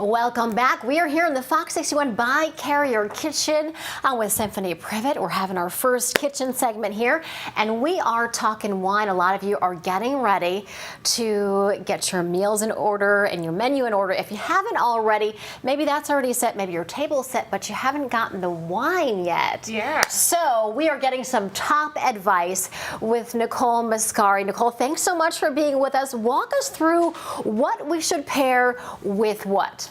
Welcome back. We are here in the Fox 61 by Carrier Kitchen with Symphony Privet. We're having our first kitchen segment here, and we are talking wine. A lot of you are getting ready to get your meals in order and your menu in order. If you haven't already, maybe that's already set, maybe your table's set, but you haven't gotten the wine yet. Yeah. So we are getting some top advice with Nicole Mascari. Nicole, thanks so much for being with us. Walk us through what we should pair with what.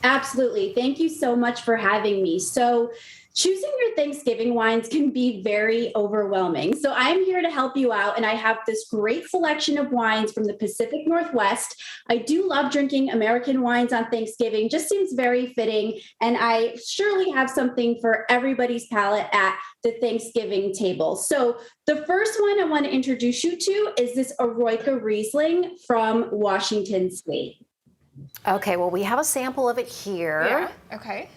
Absolutely. Thank you so much for having me. So choosing your Thanksgiving wines can be very overwhelming. So I'm here to help you out, and I have this great selection of wines from the Pacific Northwest. I do love drinking American wines on Thanksgiving, just seems very fitting, and I surely have something for everybody's palate at the Thanksgiving table. So the first one I want to introduce you to is this Eroica Riesling from Washington State. Okay, well, we have a sample of it here. Yeah, okay.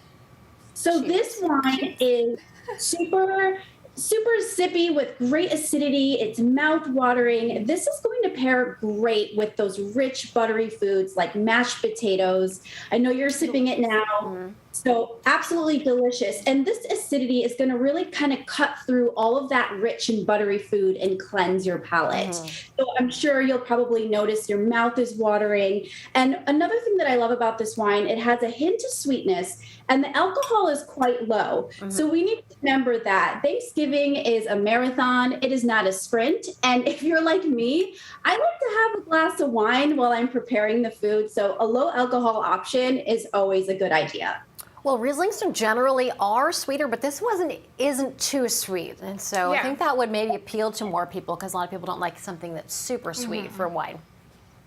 So this wine is super sippy with great acidity. It's mouth-watering. This is going to pair great with those rich, buttery foods like mashed potatoes. I know you're sipping it now. So absolutely delicious. And this acidity is going to really kind of cut through all of that rich and buttery food and cleanse your palate. So I'm sure you'll probably notice your mouth is watering. And another thing that I love about this wine, it has a hint of sweetness and the alcohol is quite low. So we need to remember that Thanksgiving is a marathon. It is not a sprint. And if you're like me, I like to have a glass of wine while I'm preparing the food. So a low alcohol option is always a good idea. Well, Rieslings generally are sweeter, but this isn't too sweet. And so I think that would maybe appeal to more people because a lot of people don't like something that's super sweet for wine.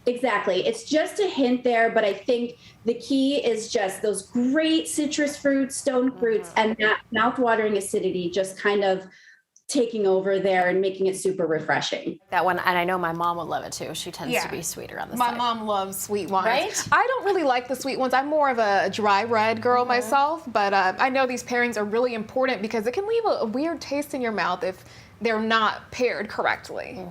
Exactly. It's just a hint there, but I think the key is just those great citrus fruits, stone fruits, and that mouth-watering acidity just kind of taking over there and making it super refreshing. That one, and I know my mom would love it too. She tends to be sweeter on the side. My mom loves sweet wines. Right? I don't really like the sweet ones. I'm more of a dry red girl myself, but I know these pairings are really important because it can leave a weird taste in your mouth if they're not paired correctly.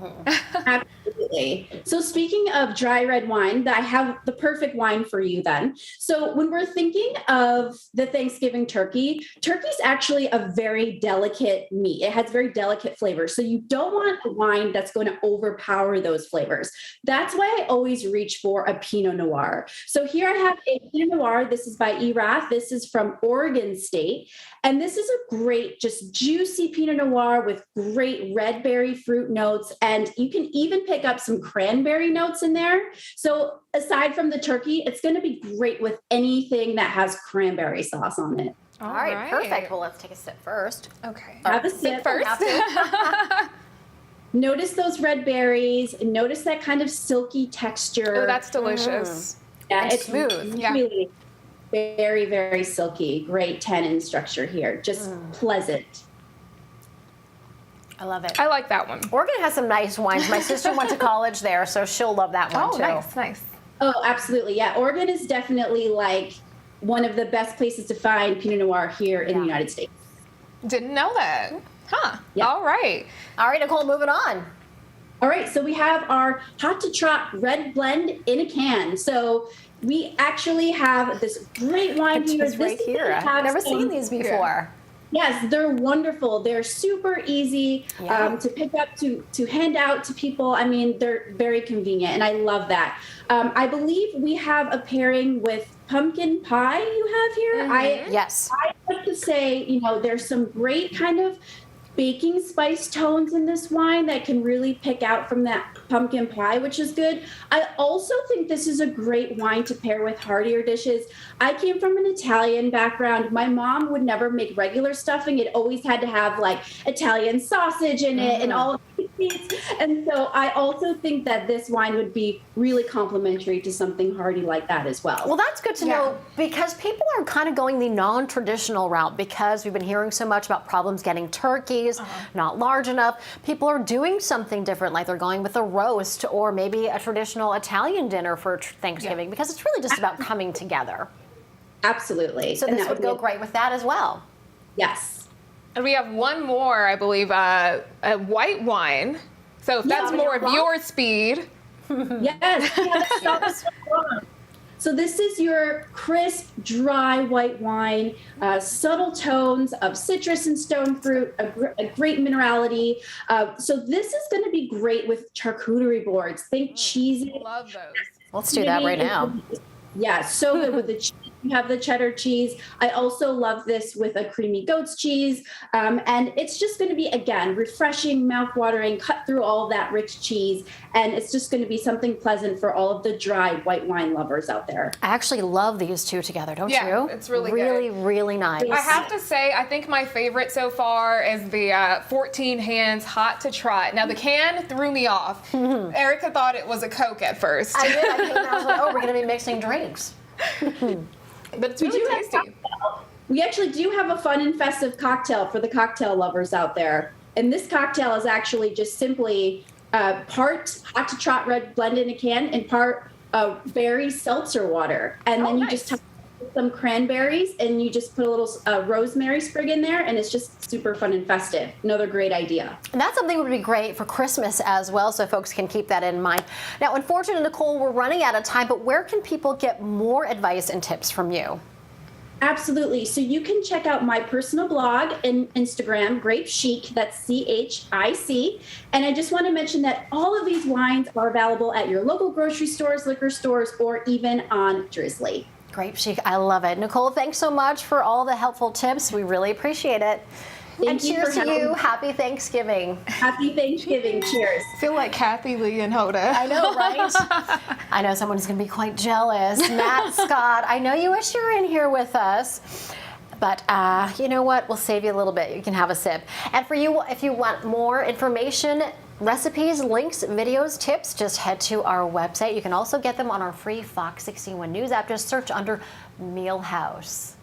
Absolutely. So speaking of dry red wine, I have the perfect wine for you then. So when we're thinking of the Thanksgiving turkey, turkey's actually a very delicate meat. It has very delicate flavors. So you don't want a wine that's going to overpower those flavors. That's why I always reach for a Pinot Noir. So here I have a Pinot Noir. This is by Erath. This is from Oregon State. And this is a great, just juicy Pinot Noir with great red berry fruit notes. And you can even pick up some cranberry notes in there. So aside from the turkey, it's going to be great with anything that has cranberry sauce on it. All right, perfect. Well, let's take a sip first. Okay. Have a sip first. Notice those red berries. Notice that kind of silky texture. Oh, that's delicious. Yeah, And it's smooth. really very, very silky. Great tannin structure here. Just pleasant. I love it. I like that one. Oregon has some nice wines. My sister went to college there, so she'll love that one too. Oh, nice. Oh, absolutely. Yeah, Oregon is definitely like one of the best places to find Pinot Noir here in the United States. Didn't know that. Huh. Yeah. All right. All right, Nicole, moving on. All right, so we have our Hot to Trot red blend in a can. So we actually have this great wine here. It's right here. I've never seen these before. Yes, they're wonderful. They're super easy to pick up, to hand out to people. I mean, they're very convenient, and I love that. I believe we have a pairing with pumpkin pie you have here. Yes. I like to say, there's some great kind of baking spice tones in this wine that can really pick out from that pumpkin pie, which is good. I also think this is a great wine to pair with heartier dishes. I came from an Italian background. My mom would never make regular stuffing. It always had to have like Italian sausage in it and all of these things. And so I also think that this wine would be really complementary to something hearty like that as well. Well, that's good to know because people are kind of going the non-traditional route because we've been hearing so much about problems getting turkeys, not large enough. People are doing something different, like they're going with a roast or maybe a traditional Italian dinner for Thanksgiving because it's really just about coming together. Absolutely. So this would go great with that as well. Yes. And we have one more, I believe, a white wine. So if that's more of your speed. Yes. So this is your crisp, dry white wine, subtle tones of citrus and stone fruit, a great minerality. So this is going to be great with charcuterie boards. Think cheesy. Love those. Let's do that right now. Yeah, so good with the cheese. You have the cheddar cheese. I also love this with a creamy goat's cheese. And it's just going to be, again, refreshing, mouth-watering, cut through all of that rich cheese. And it's just going to be something pleasant for all of the dry white wine lovers out there. I actually love these two together, don't you? Yeah, it's really really, good. really nice. I have to say, I think my favorite so far is the 14 Hands Hot to Trot. Now, the can threw me off. Erica thought it was a Coke at first. I did. I came out and was like, oh, we're going to be mixing drinks. But it's really tasty. We actually do have a fun and festive cocktail for the cocktail lovers out there. And this cocktail is actually just simply part hot to trot red blend in a can and part berry seltzer water. And then you just top it with some cranberries and you just put a little rosemary sprig in there, and it's just super fun and festive. Another great idea. And that's something that would be great for Christmas as well, so folks can keep that in mind. Now, unfortunately, Nicole, we're running out of time, but where can people get more advice and tips from you? Absolutely. So you can check out my personal blog and Instagram, Grape Chic, that's CHIC. And I just want to mention that all of these wines are available at your local grocery stores, liquor stores, or even on Drizzly. Grape Chic, I love it. Nicole, thanks so much for all the helpful tips. We really appreciate it. And cheers to you. Happy Thanksgiving. Happy Thanksgiving. Cheers. I feel like Kathy Lee and Hoda. I know, right? I know someone's going to be quite jealous. Matt Scott, I know you wish you were in here with us. But you know what? We'll save you a little bit. You can have a sip. And for you, if you want more information, recipes, links, videos, tips, just head to our website. You can also get them on our free Fox 61 News app. Just search under Meal House.